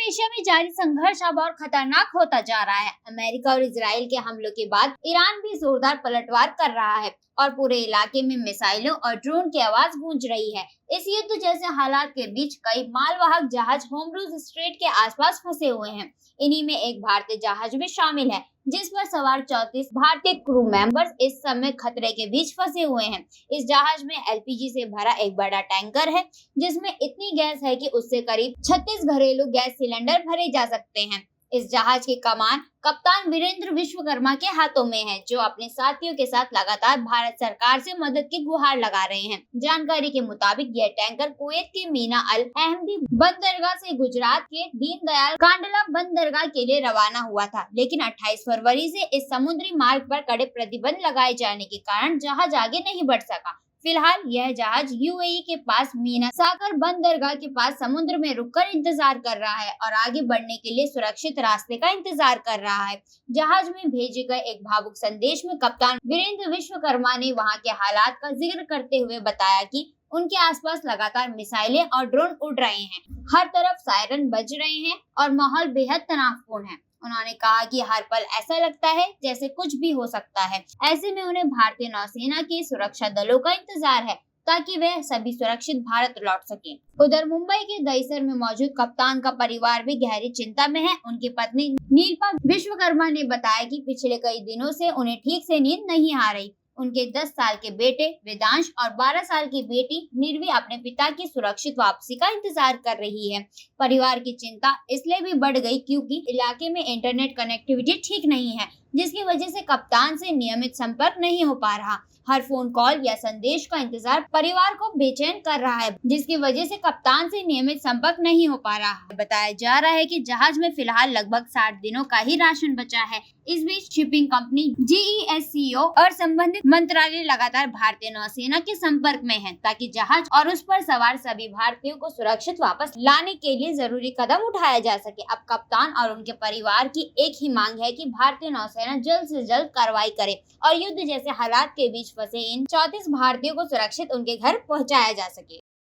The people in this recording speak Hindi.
एशिया में जारी संघर्ष अब और खतरनाक होता जा रहा है। अमेरिका और इजराइल के हमलों के बाद ईरान भी जोरदार पलटवार कर रहा है और पूरे इलाके में मिसाइलों और ड्रोन की आवाज गूंज रही है। इस युद्ध जैसे हालात के बीच कई मालवाहक जहाज होर्मुज स्ट्रेट के आसपास फंसे हुए हैं। इन्हीं में एक भारतीय जहाज भी शामिल है, जिस पर सवार 34 भारतीय क्रू मेंबर्स इस समय खतरे के बीच फंसे हुए हैं। इस जहाज में एलपीजी से भरा एक बड़ा टैंकर है, जिसमें इतनी गैस है कि उससे करीब 36 घरेलू गैस सिलेंडर भरे जा सकते हैं। इस जहाज की कमान कप्तान वीरेंद्र विश्वकर्मा के हाथों में है, जो अपने साथियों के साथ लगातार भारत सरकार से मदद की गुहार लगा रहे हैं। जानकारी के मुताबिक यह टैंकर कुवैत के मीना अल अहमदी बंदरगाह से गुजरात के दीनदयाल कांडला बंदरगाह के लिए रवाना हुआ था, लेकिन 28 फरवरी से इस समुद्री मार्ग पर कड़े प्रतिबंध लगाए जाने के कारण जहाज आगे नहीं बढ़ सका। फिलहाल यह जहाज यूएई के पास मीना सागर बंदरगाह के पास समुद्र में रुककर इंतजार कर रहा है और आगे बढ़ने के लिए सुरक्षित रास्ते का इंतजार कर रहा है। जहाज में भेजे गए एक भावुक संदेश में कप्तान वीरेंद्र विश्वकर्मा ने वहां के हालात का जिक्र करते हुए बताया कि उनके आसपास लगातार मिसाइलें और ड्रोन उड़ रहे हैं, हर तरफ सायरन बज रहे हैं और माहौल बेहद तनावपूर्ण है। उन्होंने कहा कि हर पल ऐसा लगता है जैसे कुछ भी हो सकता है। ऐसे में उन्हें भारतीय नौसेना के सुरक्षा दलों का इंतजार है, ताकि वे सभी सुरक्षित भारत लौट सकें। उधर मुंबई के दहिसर में मौजूद कप्तान का परिवार भी गहरी चिंता में है। उनकी पत्नी नीलपा विश्वकर्मा ने बताया कि पिछले कई दिनों से उन्हें ठीक से नींद नहीं आ रही। उनके 10 साल के बेटे वेदांश और 12 साल की बेटी निर्वी अपने पिता की सुरक्षित वापसी का इंतजार कर रही है। परिवार की चिंता इसलिए भी बढ़ गई क्योंकि इलाके में इंटरनेट कनेक्टिविटी ठीक नहीं है, जिसकी वजह से कप्तान से नियमित संपर्क नहीं हो पा रहा। हर फोन कॉल या संदेश का इंतजार परिवार को बेचैन कर रहा है, जिसकी वजह से कप्तान से नियमित संपर्क नहीं हो पा रहा है। बताया जा रहा है कि जहाज में फिलहाल लगभग 60 दिनों का ही राशन बचा है। इस बीच शिपिंग कंपनी जीईएससीओ और संबंधित मंत्रालय लगातार भारतीय नौसेना के संपर्क में है, ताकि जहाज और उस पर सवार सभी भारतीयों को सुरक्षित वापस लाने के लिए जरूरी कदम उठाया जा सके। अब कप्तान और उनके परिवार की एक ही मांग है कि भारतीय नौसेना जल्द से जल्द कार्रवाई करे और युद्ध जैसे हालात के बीच फंसे इन 34 भारतीयों को सुरक्षित उनके घर पहुंचाया जा सके।